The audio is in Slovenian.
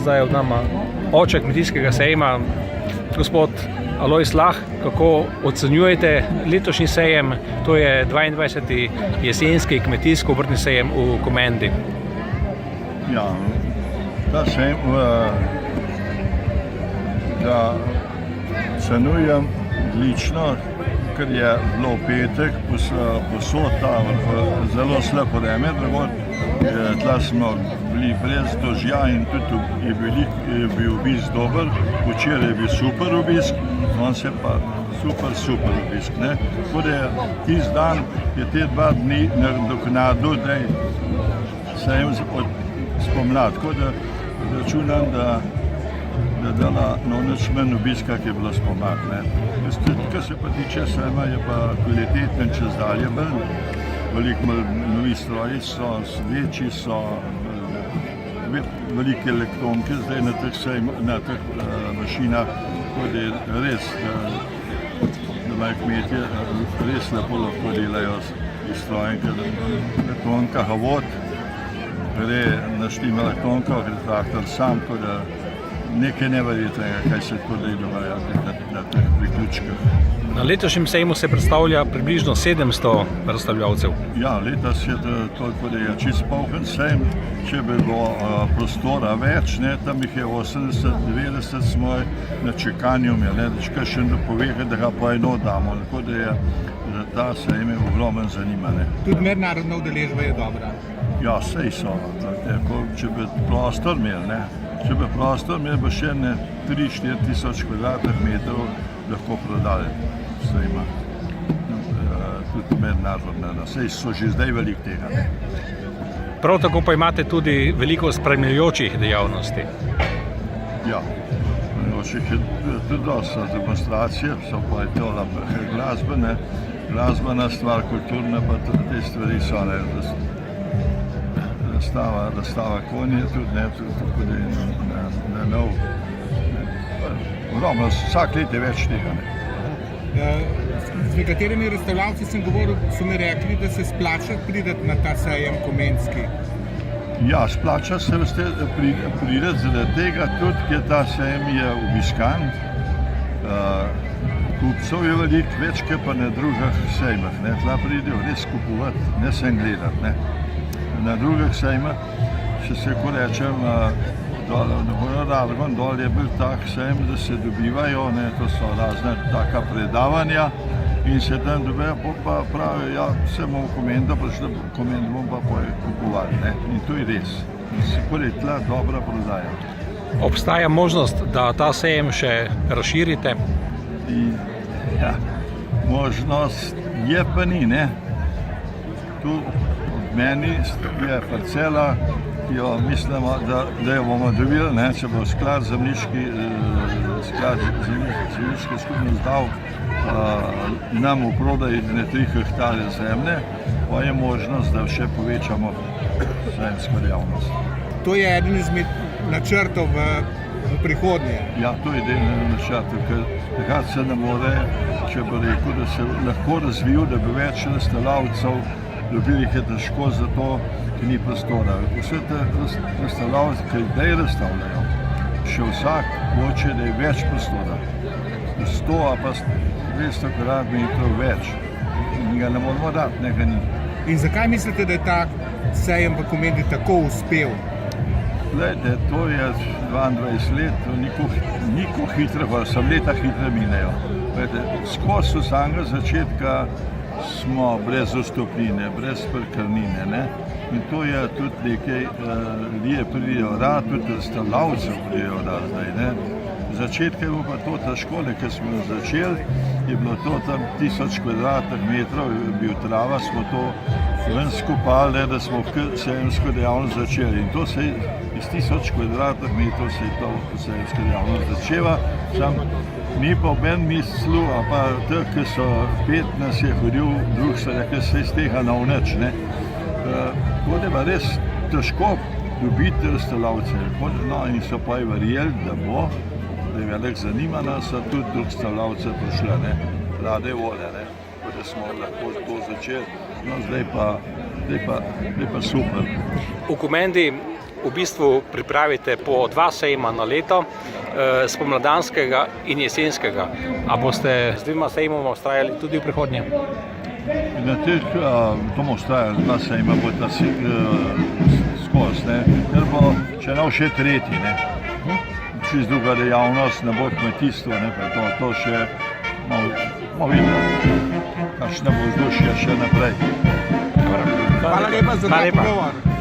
zdaj od nama oče kmetijskega sejma, gospod Alojz Lah. Kako ocenjujete letošnji sejem? To je 22. jesenski kmetijsko-obrtni sejem v Komendi. Ja, ta sejem ga ocenjujem odlično, ker je bilo v petek posod ta zelo slab vreme, tla smo bili brez dožja in tudi je bil obisk dober, včeraj je bil super obisk, on se pa super obisk. Tako da je tisti dan, je te 2 dni nadoknadil, da je sejem spomlad, tako da računam, da dela nič manj obiska, ki je bilo spomlad. Kar se pa tiče sejma, je pa kvaliteten čez dalje bolj. Veliko novi stroji so, večji so, velike elektronke zdaj na teh mašinah, tako da je res, da imajo kmetje res lepo lahko delajo iz strojem, ker elektronkah vod, gre naštima elektronkah, gre traktor sam, tako da nekaj neverjetnega, kaj se tako dogaja na teh priključkah. Na letošnjem sejmu se predstavlja približno 700 razstavljavcev. Ja, letos je toliko, da je čist poln sejem. Če bi bilo prostora več, tam jih je 80-90 smo na čakanju imeli, da še ne pove, da ga pa eno damo. Tako da je ta sejem je ogromen zanimanje. Tudi mednarodna udeležba je dobra. Ja, sej so. Če bi prostor imeli, bi še 3-4 tisoč kvadratnih metrov lahko prodali. Sejma. Tudi mednarodna. Sej so že zdaj veliko tega. Prav tako pa imate tudi veliko spremljajočih dejavnosti. Ja, spremljajočih je tudi dosta demonstracije, so pa je to glasbena stvar, kulturna pa tudi te stvari so. Razstava konje tudi, tako da je na nov. Ogromno, vsak let je več tega. Z nekaterimi razstavljavci sem govoril, so mi rekli, da se splača prideti na ta sejem komenski. Ja, splača se prideti zaradi tega tudi, ker ta sejem je obiskan. Kupcev je veliko več, kot pa na drugih sejmah. Tla pridejo res kupovati, ne sem gledati. Na drugih sejmah, če se ko rečem, dol je bil tak sejem, da se dobivajo, to so razne taka predavanja in se tam dobivajo, pa pravijo, ja, se bomo v Komendo prišli, v Komendo bomo pa kupovali. In to je res. In se koli tla dobra prodaja. Obstaja možnost, da ta sejem še razširite? Ja, možnost je pa ni, Tu od meni je parcela, ki jo mislimo, da jo bomo dobili, če bo sklad zemljiški skupnost dal nam v prodaj 3 hektarje zemlje, pa je možnost, da še povečamo sejemsko dejavnost. To je eden izmed načrtov v prihodnje. Ja, to je eden načrtov, ker takrat se ne more, če bi rekel, da se lahko razvijal, da bi več razstavljavcev dobili, je težko zato, ker ni prostora. Vse te razstavljavce, ki zdaj razstavljajo, še vsak hoče, da je več prostora. 100 ali pa 200 kvadratmetrov več. In ga ne moramo dati, nekaj ni. In zakaj mislite, da je ta sejem v Komendi tako uspel? Glejte, to je 22 let, niko hitro, pa sem leta hitro minejo. Skozi vsega začetka smo brez vstopnine, brez parkirnine. In to je tudi nekaj, ljudje pridejo rad, tudi razstavljavcev pridejo rad zdaj. Začetka je bilo pa to težko, ker smo začeli, je bilo to tam 1000 kvadratnih metrov, je bil trava, smo to ven skupali, da smo sejemsko dejavnost začeli. In to se je iz 1000 kvadratnih metrov se je to sejemsko dejavnost začela. Ni pa oben mislil, a pa tak, ki so 15 je hodil, drug so rekli, se iz tega na nič. Tako da je res težko dobiti razstavljavce. In so pa je verjeli, da bo, da je veliko zanimanja, so tudi razstavljavce prišli, rade volje, da smo lahko to začeli. No, zdaj pa super. V Komendi v bistvu pripravite po 2 sejma na leto, spomladanskega in jesenskega. A boste z 2 sejmoma vztrajali tudi v prihodnje? Na teh bomo ustrajali 2 sejma, bo ta skozi, ker bo, če ne še tretji, čist druga dejavnost, ne bo kmetijstvo, to še bomo videli, kakšne bo vzdušje še naprej. Hvala lepa za ta pogovor.